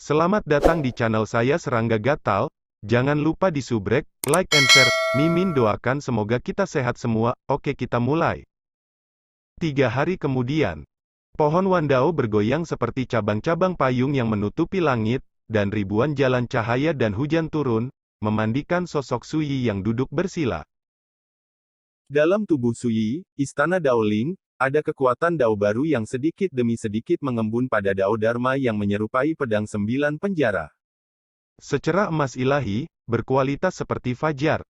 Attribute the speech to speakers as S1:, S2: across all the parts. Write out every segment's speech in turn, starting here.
S1: Selamat datang di channel saya Serangga Gatal. Jangan lupa di subrek, like and share. Mimin doakan semoga kita sehat semua. Oke, kita mulai. 3 hari kemudian, pohon wandao bergoyang seperti cabang-cabang payung yang menutupi langit, dan ribuan jalan cahaya dan hujan turun, memandikan sosok Suyi yang duduk bersila. Dalam tubuh Suyi, istana Daoling, ada kekuatan Dao baru yang sedikit demi sedikit mengembun pada Dao Dharma yang menyerupai pedang 9 penjara. Secerah emas ilahi, berkualitas seperti fajar.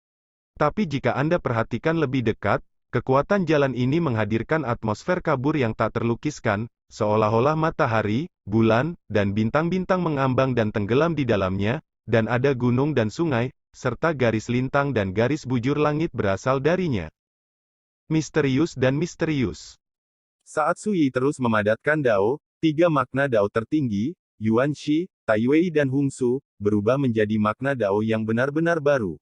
S1: Tapi jika Anda perhatikan lebih dekat, kekuatan jalan ini menghadirkan atmosfer kabur yang tak terlukiskan, seolah-olah matahari, bulan, dan bintang-bintang mengambang dan tenggelam di dalamnya, dan ada gunung dan sungai, serta garis lintang dan garis bujur langit berasal darinya. Misterius dan misterius. Saat Suyi terus memadatkan Dao, 3 makna Dao tertinggi, Yuan Shi, Taiwei dan Hungsu, berubah menjadi makna Dao yang benar-benar baru.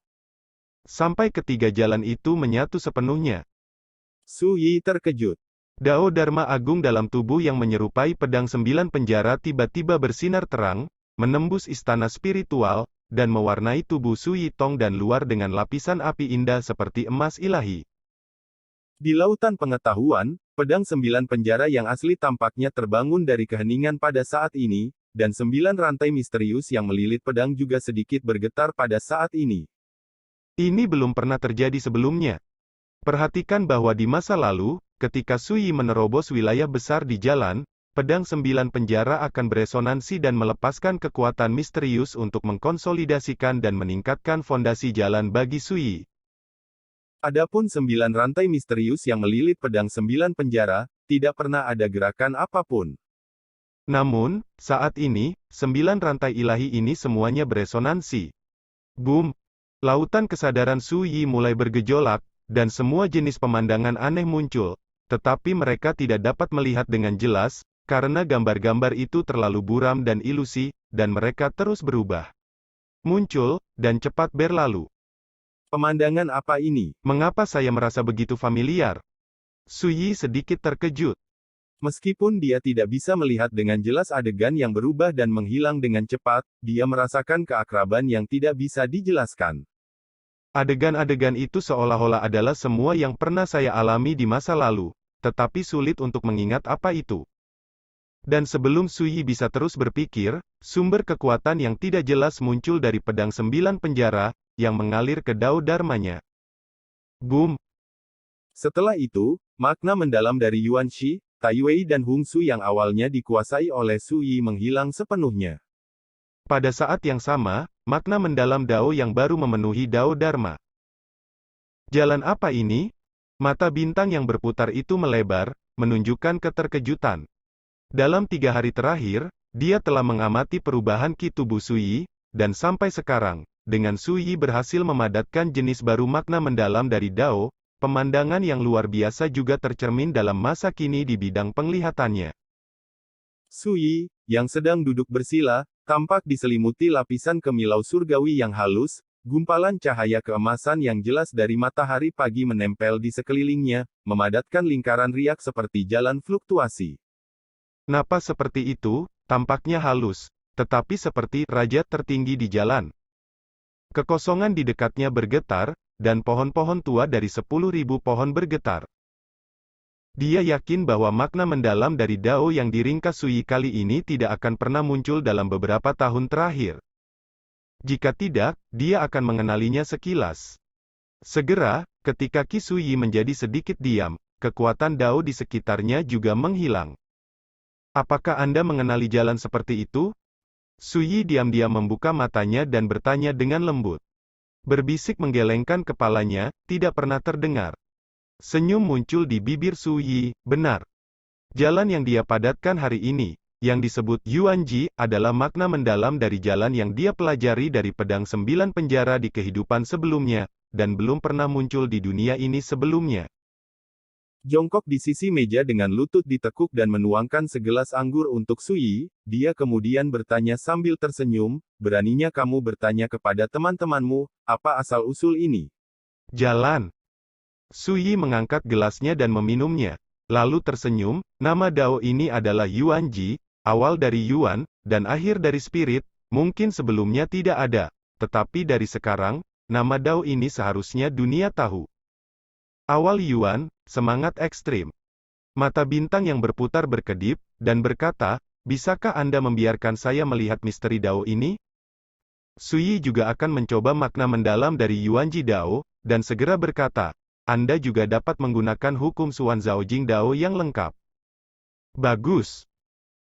S1: Sampai ketiga jalan itu menyatu sepenuhnya. Suyi terkejut. Dao Dharma Agung dalam tubuh yang menyerupai pedang 9 penjara tiba-tiba bersinar terang, menembus istana spiritual, dan mewarnai tubuh Suyi Tong dan luar dengan lapisan api indah seperti emas ilahi. Di lautan pengetahuan, pedang 9 penjara yang asli tampaknya terbangun dari keheningan pada saat ini, dan 9 rantai misterius yang melilit pedang juga sedikit bergetar pada saat ini. Ini belum pernah terjadi sebelumnya. Perhatikan bahwa di masa lalu, ketika Suyi menerobos wilayah besar di jalan, pedang 9 penjara akan beresonansi dan melepaskan kekuatan misterius untuk mengkonsolidasikan dan meningkatkan fondasi jalan bagi Suyi. Adapun 9 rantai misterius yang melilit pedang 9 penjara, tidak pernah ada gerakan apapun. Namun, saat ini, 9 rantai ilahi ini semuanya beresonansi. Boom! Lautan kesadaran Suyi mulai bergejolak, dan semua jenis pemandangan aneh muncul, tetapi mereka tidak dapat melihat dengan jelas, karena gambar-gambar itu terlalu buram dan ilusi, dan mereka terus berubah. Muncul, dan cepat berlalu. Pemandangan apa ini? Mengapa saya merasa begitu familiar? Suyi sedikit terkejut. Meskipun dia tidak bisa melihat dengan jelas adegan yang berubah dan menghilang dengan cepat, dia merasakan keakraban yang tidak bisa dijelaskan. Adegan-adegan itu seolah-olah adalah semua yang pernah saya alami di masa lalu, tetapi sulit untuk mengingat apa itu. Dan sebelum Suyi bisa terus berpikir, sumber kekuatan yang tidak jelas muncul dari pedang 9 penjara, yang mengalir ke Dao Dharmanya. Boom! Setelah itu, makna mendalam dari Yuan Shi, Taiwei dan Hungsu yang awalnya dikuasai oleh Suyi menghilang sepenuhnya. Pada saat yang sama, makna mendalam Dao yang baru memenuhi Dao Dharma. Jalan apa ini? Mata bintang yang berputar itu melebar, menunjukkan keterkejutan. Dalam 3 hari terakhir, dia telah mengamati perubahan ki tubuh Suyi, dan sampai sekarang, dengan Suyi berhasil memadatkan jenis baru makna mendalam dari Dao, pemandangan yang luar biasa juga tercermin dalam masa kini di bidang penglihatannya. Suyi, yang sedang duduk bersila, tampak diselimuti lapisan kemilau surgawi yang halus, gumpalan cahaya keemasan yang jelas dari matahari pagi menempel di sekelilingnya, memadatkan lingkaran riak seperti jalan fluktuasi. Napas seperti itu, tampaknya halus, tetapi seperti raja tertinggi di jalan. Kekosongan di dekatnya bergetar, dan pohon-pohon tua dari 10.000 pohon bergetar. Dia yakin bahwa makna mendalam dari Dao yang diringkas Suyi kali ini tidak akan pernah muncul dalam beberapa tahun terakhir. Jika tidak, dia akan mengenalinya sekilas. Segera, ketika Qi Suyi menjadi sedikit diam, kekuatan Dao di sekitarnya juga menghilang. Apakah Anda mengenali jalan seperti itu? Suyi diam-diam membuka matanya dan bertanya dengan lembut. Berbisik menggelengkan kepalanya, tidak pernah terdengar. Senyum muncul di bibir Suyi, benar. Jalan yang dia padatkan hari ini, yang disebut Yuanji, adalah makna mendalam dari jalan yang dia pelajari dari pedang 9 penjara di kehidupan sebelumnya, dan belum pernah muncul di dunia ini sebelumnya. Jongkok di sisi meja dengan lutut ditekuk dan menuangkan segelas anggur untuk Suyi, dia kemudian bertanya sambil tersenyum, beraninya kamu bertanya kepada teman-temanmu, apa asal-usul ini? Jalan. Suyi mengangkat gelasnya dan meminumnya. Lalu tersenyum, nama Dao ini adalah Yuanji, awal dari Yuan, dan akhir dari spirit, mungkin sebelumnya tidak ada. Tetapi dari sekarang, nama Dao ini seharusnya dunia tahu. Awal Yuan, semangat ekstrim. Mata bintang yang berputar berkedip, dan berkata, bisakah Anda membiarkan saya melihat misteri Dao ini? Sui juga akan mencoba makna mendalam dari Yuanji Dao, dan segera berkata, Anda juga dapat menggunakan hukum Suan Zhao Jing Dao yang lengkap. Bagus.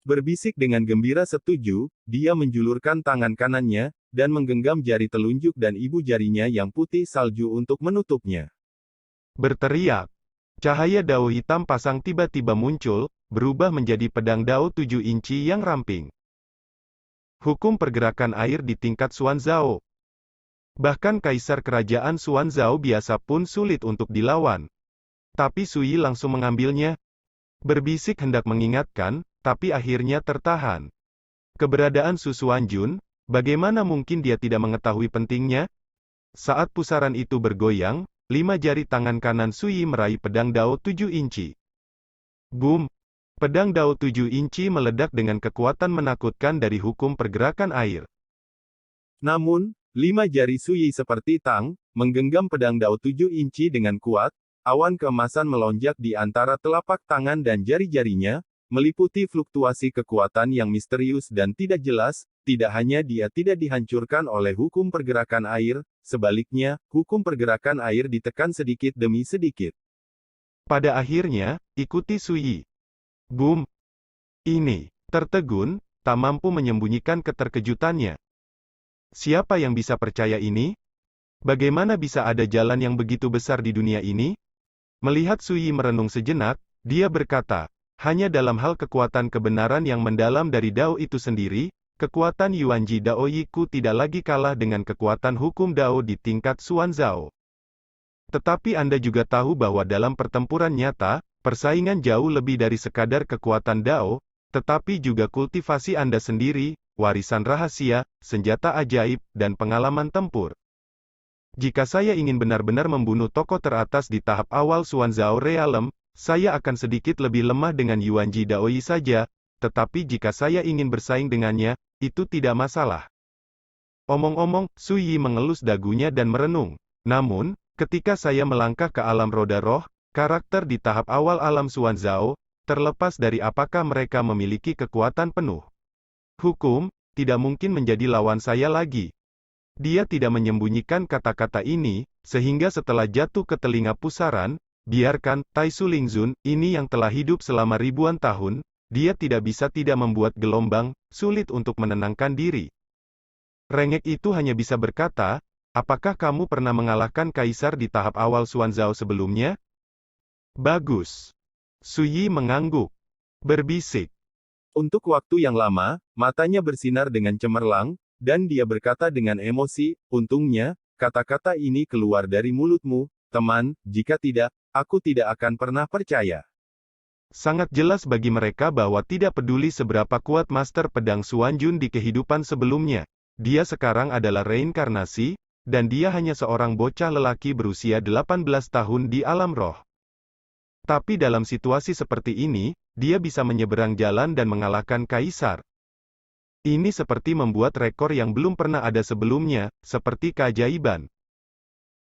S1: Berbisik dengan gembira setuju, dia menjulurkan tangan kanannya, dan menggenggam jari telunjuk dan ibu jarinya yang putih salju untuk menutupnya. Berteriak. Cahaya Dao hitam pasang tiba-tiba muncul, berubah menjadi pedang Dao 7 inci yang ramping. Hukum pergerakan air di tingkat Suan Zhao. Bahkan Kaisar Kerajaan Suan Zhao biasa pun sulit untuk dilawan. Tapi Sui langsung mengambilnya. Berbisik hendak mengingatkan, tapi akhirnya tertahan. Keberadaan Su Xuanjun, bagaimana mungkin dia tidak mengetahui pentingnya? Saat pusaran itu bergoyang, 5 jari tangan kanan Sui meraih pedang Dao 7 inci. Boom! Pedang Dao 7 inci meledak dengan kekuatan menakutkan dari hukum pergerakan air. Namun, 5 jari Sui seperti tang, menggenggam pedang Dao 7 inci dengan kuat, awan keemasan melonjak di antara telapak tangan dan jari-jarinya, meliputi fluktuasi kekuatan yang misterius dan tidak jelas. Tidak hanya dia tidak dihancurkan oleh hukum pergerakan air, sebaliknya, hukum pergerakan air ditekan sedikit demi sedikit. Pada akhirnya, ikuti Sui. Boom! Ini, tertegun, tak mampu menyembunyikan keterkejutannya. Siapa yang bisa percaya ini? Bagaimana bisa ada jalan yang begitu besar di dunia ini? Melihat Sui merenung sejenak, dia berkata, hanya dalam hal kekuatan kebenaran yang mendalam dari Dao itu sendiri, kekuatan Yuanji Dao Yiku tidak lagi kalah dengan kekuatan hukum Dao di tingkat Suan Zhao. Tetapi Anda juga tahu bahwa dalam pertempuran nyata, persaingan jauh lebih dari sekadar kekuatan Dao, tetapi juga kultivasi Anda sendiri, warisan rahasia, senjata ajaib, dan pengalaman tempur. Jika saya ingin benar-benar membunuh tokoh teratas di tahap awal Suan Zhao Realm, saya akan sedikit lebih lemah dengan Yuanji Daoi saja, tetapi jika saya ingin bersaing dengannya, itu tidak masalah. Omong-omong, Sui mengelus dagunya dan merenung. Namun, ketika saya melangkah ke alam roda roh, karakter di tahap awal alam Suan Zhao, terlepas dari apakah mereka memiliki kekuatan penuh hukum, tidak mungkin menjadi lawan saya lagi. Dia tidak menyembunyikan kata-kata ini, sehingga setelah jatuh ke telinga pusaran, biarkan, Tai Su Lingzun, ini yang telah hidup selama ribuan tahun, dia tidak bisa tidak membuat gelombang, sulit untuk menenangkan diri. Rengek itu hanya bisa berkata, apakah kamu pernah mengalahkan Kaisar di tahap awal Suan Zhao sebelumnya? Bagus. Sui mengangguk. Berbisik. Untuk waktu yang lama, matanya bersinar dengan cemerlang, dan dia berkata dengan emosi, untungnya, kata-kata ini keluar dari mulutmu, teman, jika tidak, aku tidak akan pernah percaya. Sangat jelas bagi mereka bahwa tidak peduli seberapa kuat Master Pedang Xuanjun di kehidupan sebelumnya, dia sekarang adalah reinkarnasi, dan dia hanya seorang bocah lelaki berusia 18 tahun di alam roh. Tapi dalam situasi seperti ini, dia bisa menyeberang jalan dan mengalahkan Kaisar. Ini seperti membuat rekor yang belum pernah ada sebelumnya, seperti keajaiban.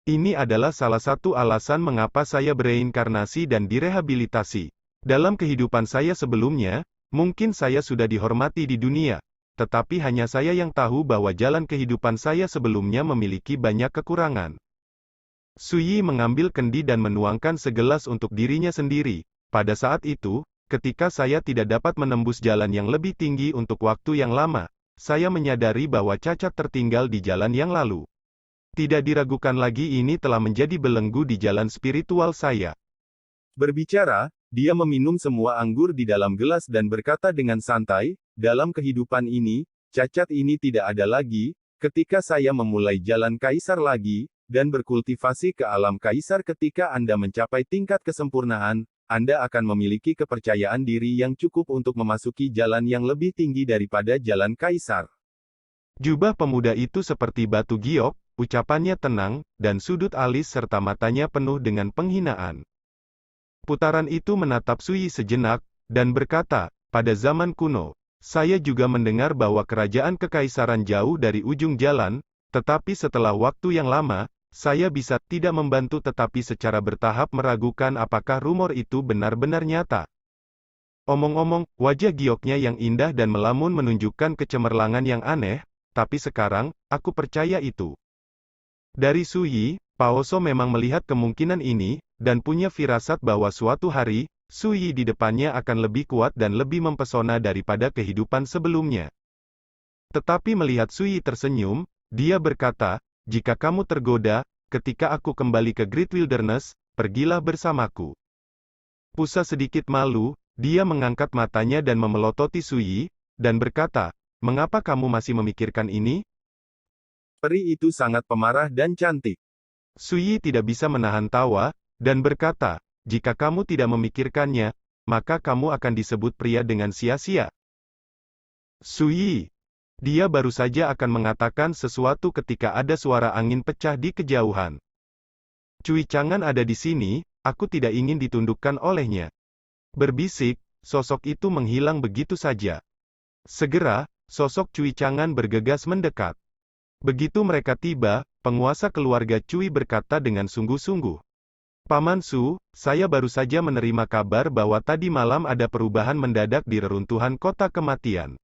S1: Ini adalah salah satu alasan mengapa saya bereinkarnasi dan direhabilitasi. Dalam kehidupan saya sebelumnya, mungkin saya sudah dihormati di dunia, tetapi hanya saya yang tahu bahwa jalan kehidupan saya sebelumnya memiliki banyak kekurangan. Sui mengambil kendi dan menuangkan segelas untuk dirinya sendiri. Pada saat itu, ketika saya tidak dapat menembus jalan yang lebih tinggi untuk waktu yang lama, saya menyadari bahwa cacat tertinggal di jalan yang lalu. Tidak diragukan lagi ini telah menjadi belenggu di jalan spiritual saya. Berbicara, dia meminum semua anggur di dalam gelas dan berkata dengan santai, dalam kehidupan ini, cacat ini tidak ada lagi, ketika saya memulai jalan Kaisar lagi, dan berkultivasi ke alam Kaisar ketika Anda mencapai tingkat kesempurnaan, Anda akan memiliki kepercayaan diri yang cukup untuk memasuki jalan yang lebih tinggi daripada jalan Kaisar. Jubah pemuda itu seperti batu giok, ucapannya tenang, dan sudut alis serta matanya penuh dengan penghinaan. Putaran itu menatap Sui sejenak, dan berkata, pada zaman kuno, saya juga mendengar bahwa kerajaan kekaisaran jauh dari ujung jalan, tetapi setelah waktu yang lama, saya bisa tidak membantu tetapi secara bertahap meragukan apakah rumor itu benar-benar nyata. Omong-omong, wajah gioknya yang indah dan melamun menunjukkan kecemerlangan yang aneh, tapi sekarang, aku percaya itu. Dari Su Yi, Paoso memang melihat kemungkinan ini, dan punya firasat bahwa suatu hari, Su Yi di depannya akan lebih kuat dan lebih mempesona daripada kehidupan sebelumnya. Tetapi melihat Su Yi tersenyum, dia berkata, jika kamu tergoda, ketika aku kembali ke Great Wilderness, pergilah bersamaku. Pusa sedikit malu, dia mengangkat matanya dan memelototi Su Yi, dan berkata, mengapa kamu masih memikirkan ini? Peri itu sangat pemarah dan cantik. Su Yi tidak bisa menahan tawa, dan berkata, jika kamu tidak memikirkannya, maka kamu akan disebut pria dengan sia-sia. Su Yi. Dia baru saja akan mengatakan sesuatu ketika ada suara angin pecah di kejauhan. Cui Chang'an ada di sini, aku tidak ingin ditundukkan olehnya. Berbisik, sosok itu menghilang begitu saja. Segera, sosok Cui Chang'an bergegas mendekat. Begitu mereka tiba, penguasa keluarga Cui berkata dengan sungguh-sungguh. Paman Su, saya baru saja menerima kabar bahwa tadi malam ada perubahan mendadak di reruntuhan kota kematian.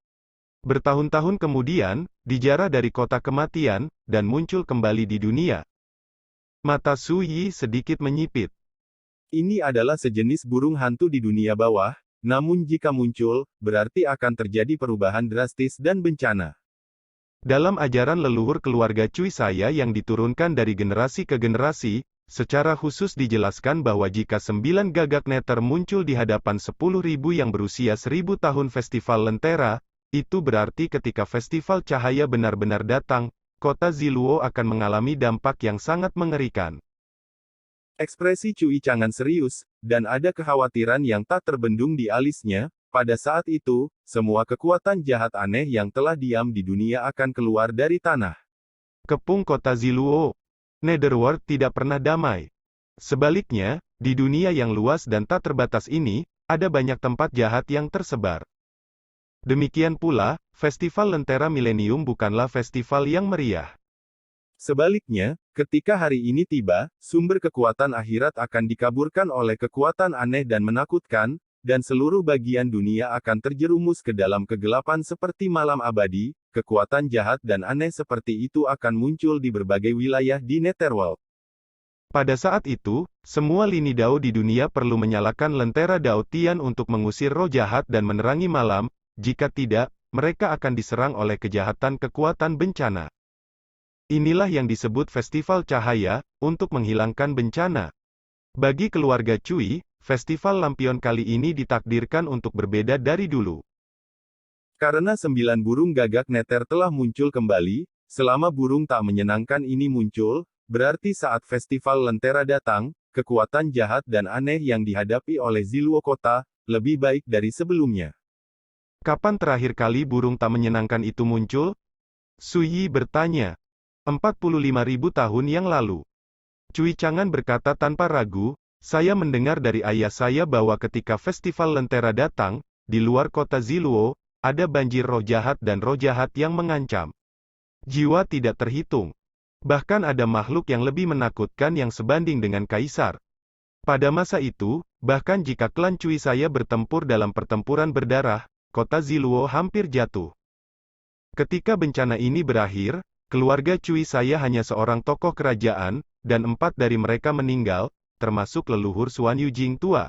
S1: Bertahun-tahun kemudian, dijarah dari kota kematian, dan muncul kembali di dunia. Mata Su Yi sedikit menyipit. Ini adalah sejenis burung hantu di dunia bawah, namun jika muncul, berarti akan terjadi perubahan drastis dan bencana. Dalam ajaran leluhur keluarga Cui saya yang diturunkan dari generasi ke generasi, secara khusus dijelaskan bahwa jika 9 gagak neter muncul di hadapan 10.000 yang berusia 1000 tahun festival Lentera, itu berarti ketika festival cahaya benar-benar datang, kota Ziluo akan mengalami dampak yang sangat mengerikan. Ekspresi Cui Chang'an serius, dan ada kekhawatiran yang tak terbendung di alisnya. Pada saat itu, semua kekuatan jahat aneh yang telah diam di dunia akan keluar dari tanah. Kepung kota Ziluo. Netherworld tidak pernah damai. Sebaliknya, di dunia yang luas dan tak terbatas ini, ada banyak tempat jahat yang tersebar. Demikian pula, Festival Lentera Milenium bukanlah festival yang meriah. Sebaliknya, ketika hari ini tiba, sumber kekuatan akhirat akan dikaburkan oleh kekuatan aneh dan menakutkan, dan seluruh bagian dunia akan terjerumus ke dalam kegelapan seperti malam abadi. Kekuatan jahat dan aneh seperti itu akan muncul di berbagai wilayah di Netherworld. Pada saat itu, semua lini dao di dunia perlu menyalakan lentera Dao Tian untuk mengusir roh jahat dan menerangi malam, jika tidak, mereka akan diserang oleh kejahatan kekuatan bencana. Inilah yang disebut Festival Cahaya, untuk menghilangkan bencana. Bagi keluarga Cui, Festival Lampion kali ini ditakdirkan untuk berbeda dari dulu. Karena 9 burung gagak neter telah muncul kembali, selama burung tak menyenangkan ini muncul, berarti saat Festival Lentera datang, kekuatan jahat dan aneh yang dihadapi oleh Ziluo kota, lebih baik dari sebelumnya. Kapan terakhir kali burung tak menyenangkan itu muncul? Su Yi bertanya. 45.000 tahun yang lalu. Cui Chang'an berkata tanpa ragu, saya mendengar dari ayah saya bahwa ketika Festival Lentera datang, di luar kota Ziluo, ada banjir roh jahat dan roh jahat yang mengancam. Jiwa tidak terhitung. Bahkan ada makhluk yang lebih menakutkan yang sebanding dengan kaisar. Pada masa itu, bahkan jika klan Cui saya bertempur dalam pertempuran berdarah, kota Ziluo hampir jatuh. Ketika bencana ini berakhir, keluarga Cui saya hanya seorang tokoh kerajaan, dan 4 dari mereka meninggal, termasuk leluhur Xuan Yujing tua.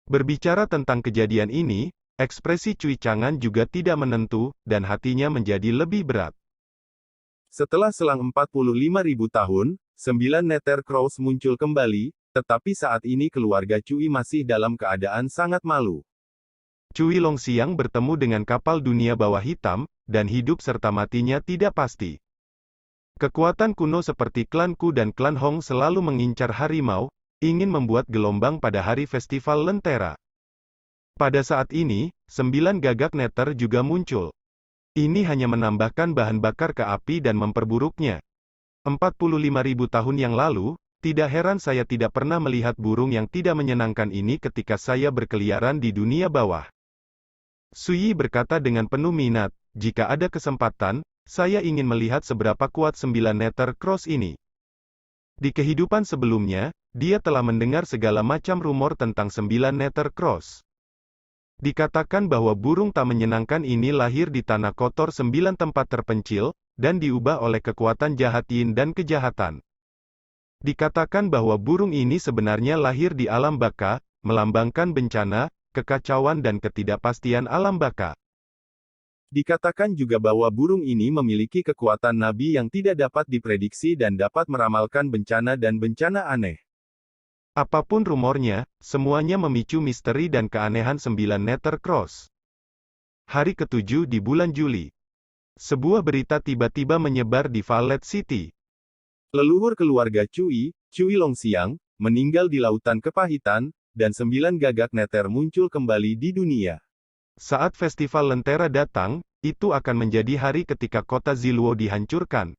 S1: Berbicara tentang kejadian ini, ekspresi Cui Chang'an juga tidak menentu, dan hatinya menjadi lebih berat. Setelah selang 45.000 tahun, 9 Nether Crows muncul kembali, tetapi saat ini keluarga Cui masih dalam keadaan sangat malu. Cui Longxiang bertemu dengan kapal dunia bawah hitam, dan hidup serta matinya tidak pasti. Kekuatan kuno seperti klan Ku dan klan Hong selalu mengincar harimau, ingin membuat gelombang pada hari Festival Lentera. Pada saat ini, 9 gagak neter juga muncul. Ini hanya menambahkan bahan bakar ke api dan memperburuknya. 45.000 tahun yang lalu, tidak heran saya tidak pernah melihat burung yang tidak menyenangkan ini ketika saya berkeliaran di dunia bawah. Suyi berkata dengan penuh minat, jika ada kesempatan, saya ingin melihat seberapa kuat 9 Nether Cross ini. Di kehidupan sebelumnya, dia telah mendengar segala macam rumor tentang 9 Nether Cross. Dikatakan bahwa burung tak menyenangkan ini lahir di tanah kotor 9 tempat terpencil, dan diubah oleh kekuatan jahat yin dan kejahatan. Dikatakan bahwa burung ini sebenarnya lahir di alam baka, melambangkan bencana, kekacauan dan ketidakpastian alam baka. Dikatakan juga bahwa burung ini memiliki kekuatan nabi yang tidak dapat diprediksi dan dapat meramalkan bencana dan bencana aneh. Apapun rumornya, semuanya memicu misteri dan keanehan 9 Nether Cross. Hari ke-7 di bulan Juli. Sebuah berita tiba-tiba menyebar di Valet City. Leluhur keluarga Cui, Cui Longxiang, meninggal di Lautan Kepahitan, dan 9 gagak Nether muncul kembali di dunia. Saat festival Lentera datang, itu akan menjadi hari ketika kota Ziluo dihancurkan.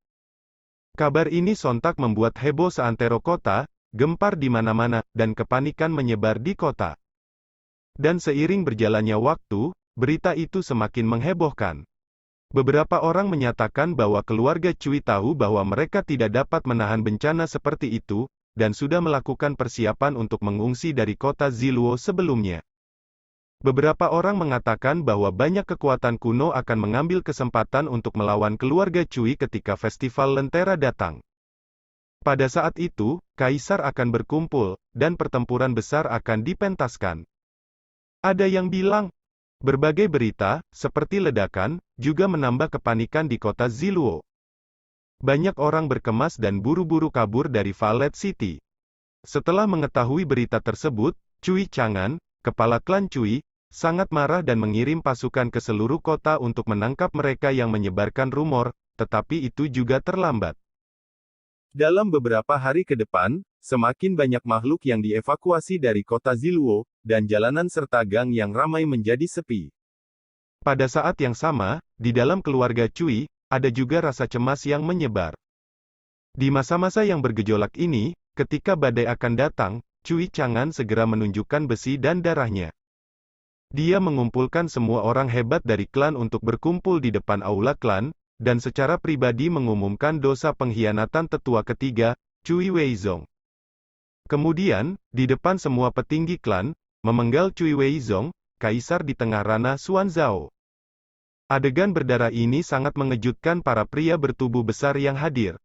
S1: Kabar ini sontak membuat heboh seantero kota, gempar di mana-mana, dan kepanikan menyebar di kota. Dan seiring berjalannya waktu, berita itu semakin menghebohkan. Beberapa orang menyatakan bahwa keluarga Cui tahu bahwa mereka tidak dapat menahan bencana seperti itu, dan sudah melakukan persiapan untuk mengungsi dari kota Ziluo sebelumnya. Beberapa orang mengatakan bahwa banyak kekuatan kuno akan mengambil kesempatan untuk melawan keluarga Cui ketika festival Lentera datang. Pada saat itu, kaisar akan berkumpul, dan pertempuran besar akan dipentaskan. Ada yang bilang, berbagai berita, seperti ledakan, juga menambah kepanikan di kota Ziluo. Banyak orang berkemas dan buru-buru kabur dari Valet City. Setelah mengetahui berita tersebut, Cui Chang'an, kepala klan Cui, sangat marah dan mengirim pasukan ke seluruh kota untuk menangkap mereka yang menyebarkan rumor, tetapi itu juga terlambat. Dalam beberapa hari ke depan, semakin banyak makhluk yang dievakuasi dari kota Ziluo, dan jalanan serta gang yang ramai menjadi sepi. Pada saat yang sama, di dalam keluarga Cui, ada juga rasa cemas yang menyebar. Di masa-masa yang bergejolak ini, ketika badai akan datang, Cui Chang'an segera menunjukkan besi dan darahnya. Dia mengumpulkan semua orang hebat dari klan untuk berkumpul di depan aula klan, dan secara pribadi mengumumkan dosa pengkhianatan tetua ketiga, Cui Weizong. Kemudian, di depan semua petinggi klan, memenggal Cui Weizong, kaisar di tengah ranah Xuanzhao. Adegan berdarah ini sangat mengejutkan para pria bertubuh besar yang hadir.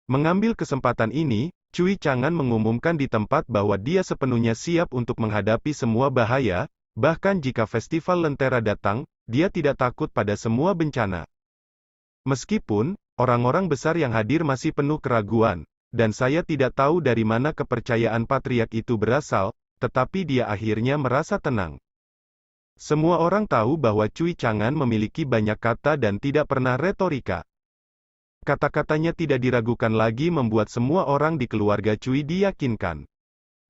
S1: Mengambil kesempatan ini, Cui Chang'an mengumumkan di tempat bahwa dia sepenuhnya siap untuk menghadapi semua bahaya, bahkan jika festival Lentera datang, dia tidak takut pada semua bencana. Meskipun, orang-orang besar yang hadir masih penuh keraguan, dan saya tidak tahu dari mana kepercayaan patriark itu berasal, tetapi dia akhirnya merasa tenang. Semua orang tahu bahwa Cui Chang'an memiliki banyak kata dan tidak pernah retorika. Kata-katanya tidak diragukan lagi membuat semua orang di keluarga Cui diyakinkan.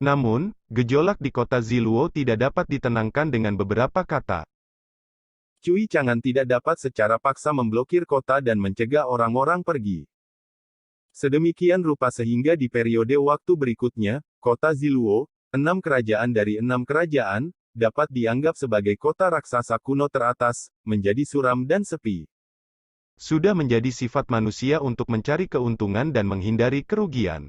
S1: Namun, gejolak di kota Ziluo tidak dapat ditenangkan dengan beberapa kata. Cui Chang'an tidak dapat secara paksa memblokir kota dan mencegah orang-orang pergi. Sedemikian rupa sehingga di periode waktu berikutnya, kota Ziluo, 6 kerajaan dari 6 kerajaan, dapat dianggap sebagai kota raksasa kuno teratas, menjadi suram dan sepi. Sudah menjadi sifat manusia untuk mencari keuntungan dan menghindari kerugian.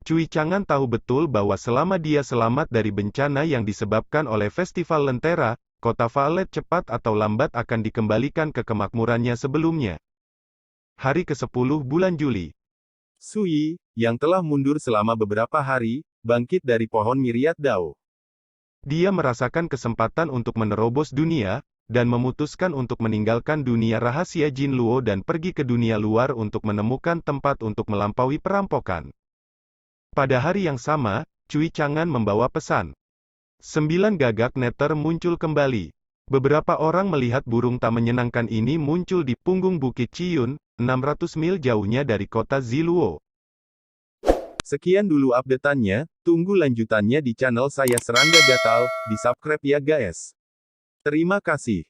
S1: Cui Chang'an tahu betul bahwa selama dia selamat dari bencana yang disebabkan oleh festival Lentera, kota Valet cepat atau lambat akan dikembalikan ke kemakmurannya sebelumnya. Hari ke-10 bulan Juli. Suyi, yang telah mundur selama beberapa hari, bangkit dari pohon Myriad Dao. Dia merasakan kesempatan untuk menerobos dunia, dan memutuskan untuk meninggalkan dunia rahasia Jin Luo dan pergi ke dunia luar untuk menemukan tempat untuk melampaui perampokan. Pada hari yang sama, Cui Chang'an membawa pesan. 9 gagak Nether muncul kembali. Beberapa orang melihat burung tak menyenangkan ini muncul di punggung Bukit Ciyun, 600 mil jauhnya dari kota Ziluo. Sekian dulu update-annya, tunggu lanjutannya di channel saya Serangga Gatal, di subscribe ya guys. Terima kasih.